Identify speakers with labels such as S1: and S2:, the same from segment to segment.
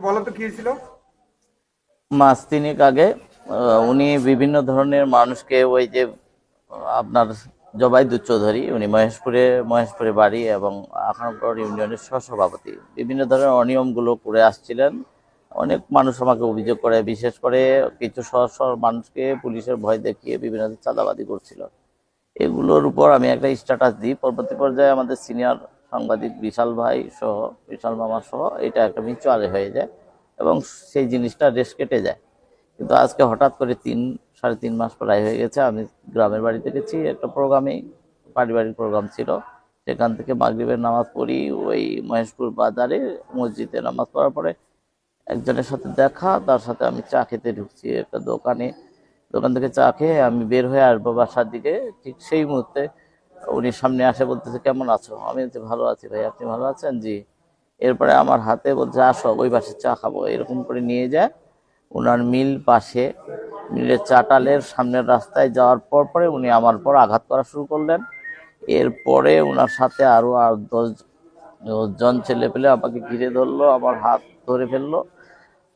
S1: বলো তো কি ছিল।
S2: মাস তিনেক আগে উনি বিভিন্ন ধরনের মানুষকে ওই যে আপনার জবাইদুর চৌধুরী, উনি মহেশপুরে বাড়ি এবং আখানগড় ইউনিয়নের সহসভাপতি, বিভিন্ন ধরনের অনিয়মগুলো করে আসছিলেন। অনেক মানুষ আমাকে অভিযোগ করে, বিশেষ করে কিছু মানুষকে পুলিশের ভয় দেখিয়ে বিভিন্ন চাঁদাবাদি করছিল। এগুলোর উপর আমি একটা স্ট্যাটাস দিই। পরবর্তী পর্যায়ে আমাদের সিনিয়র সাংবাদিক বিশাল ভাই সহ, বিশাল মামা সহ, এটা একটা মিউচুয়াল হয়ে যায় এবং সেই জিনিসটা রেশ কেটে যায়। কিন্তু আজকে হঠাৎ করে 3-3.5 মাস প্রায় হয়ে গেছে, আমি গ্রামের বাড়িতে গেছি একটা প্রোগ্রামে, পারিবারিক প্রোগ্রাম ছিল। সেখান থেকে মাগরিবের নামাজ পড়ি, ওই মহেশপুর বাজারে মসজিদে নামাজ পড়ার পরে একজনের সাথে দেখা, তার সাথে আমি চা খেতে ঢুকছি একটা দোকান থেকে চা খেয়ে আমি বের হয়ে আসবো বাসার দিকে। ঠিক সেই মুহূর্তে উনি সামনে আসে, বলতেছে কেমন আছো? আমি বলছি ভালো আছি ভাই, আপনি ভালো আছেন? জি। এরপরে আমার হাতে বলছে আসো ওই পাশে চা খাবো, এরকম করে নিয়ে যায় ওনার মিল পাশে, মিলের চাটালের সামনের রাস্তায় যাওয়ার পরে উনি আমার পর আঘাত করা শুরু করলেন। এরপরে ওনার সাথে আরো 10 জন ছেলে পেলে আমাকে ঘিরে ধরলো, আমার হাত ধরে ফেললো,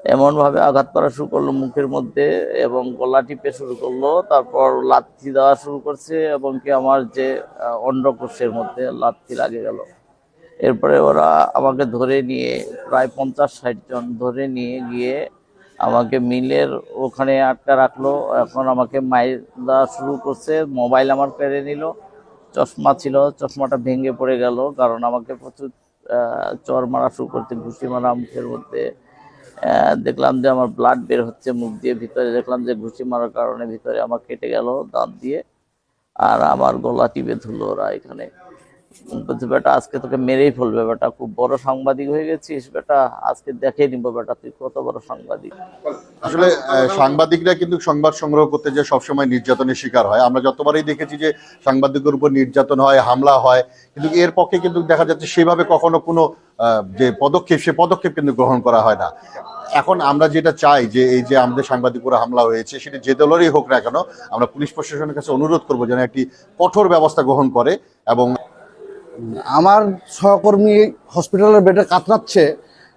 S2: এমন ভাবে আঘাত করা শুরু করলো মুখের মধ্যে এবং গলা টিপে শুরু করলো। তারপর লাথি দেওয়া শুরু করছে এবং কি আমার যে অন্ডকোষের মধ্যে লাথি লাগে গেল। এরপরে ওরা আমাকে ধরে নিয়ে প্রায় 50-60 জন ধরে নিয়ে গিয়ে আমাকে মিলের ওখানে আটকা রাখলো। এখন আমাকে মাইর দেওয়া শুরু করছে, মোবাইল আমার কেড়ে নিল, চশমা ছিল, চশমাটা ভেঙে পড়ে গেল, কারণ আমাকে প্রচুর চর মারা শুরু করছে, ঘুষি মারা মুখের মধ্যে। দেখলাম যে আমার ব্লাড বের হচ্ছে মুখ দিয়ে, ভিতরে দেখলাম যে ঘুষি মারার কারণে ভিতরে আমার কেটে গেল দাঁত দিয়ে। আর আমার গলা টিপে ধরলো ওরা এখানে, বলছে বেটা আজকে তোকে মেরেই ফেলবে, বেটা খুব বড় সাংবাদিক হয়ে গেছিস, বেটা আজকে দেখে নিবো বেটা তুই কত বড় সাংবাদিক।
S3: আসলে সাংবাদিকরা কিন্তু সংবাদ সংগ্রহ করতে যে সবসময় নির্যাতনের শিকার হয়। আমরা যতবারই দেখেছি যে সাংবাদিকের উপর নির্যাতন হয়, হামলা হয়, কিন্তু এর পক্ষে কিন্তু দেখা যাচ্ছে সেভাবে কখনো কোনো যে পদক্ষেপ, সে পদক্ষেপ কিন্তু গ্রহণ করা হয় না। এখন আমরা যেটা চাই যে এই যে আমাদের সাংবাদিক উপর হামলা হয়েছে, সেটা যে দলেরই হোক না কেন, আমরা পুলিশ প্রশাসনের কাছে অনুরোধ করবো যেন একটি কঠোর ব্যবস্থা গ্রহণ করে। এবং
S4: আমার সহকর্মী হসপিটালের বেডে কাতরাচ্ছে,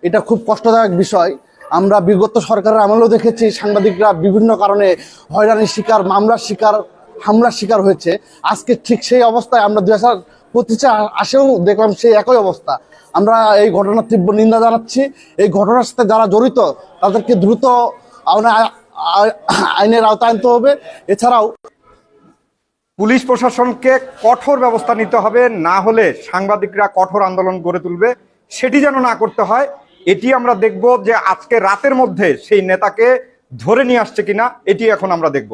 S4: এটা খুব কষ্টদায়ক বিষয়। আমরা বিগত সরকারের আমলেও দেখেছি সাংবাদিকরা বিভিন্ন কারণে হয়রানির শিকার, মামলার শিকার, হামলার শিকার হয়েছে। আজকে ঠিক সেই অবস্থায় আমরা 2025 আসেও দেখলাম সেই একই অবস্থা। আমরা এই ঘটনার তীব্র নিন্দা জানাচ্ছি। এই ঘটনার সাথে যারা জড়িত তাদেরকে দ্রুত আইনের আওতায় আনতে হবে। এছাড়াও
S1: পুলিশ প্রশাসনকে কঠোর ব্যবস্থা নিতে হবে, না হলে সাংবাদিকরা কঠোর আন্দোলন গড়ে তুলবে। সেটি যেন না করতে হয়, এটি আমরা দেখব যে আজকে রাতের মধ্যে সেই নেতাকে ধরে নিয়ে আসছে কিনা, এটি এখন আমরা দেখব।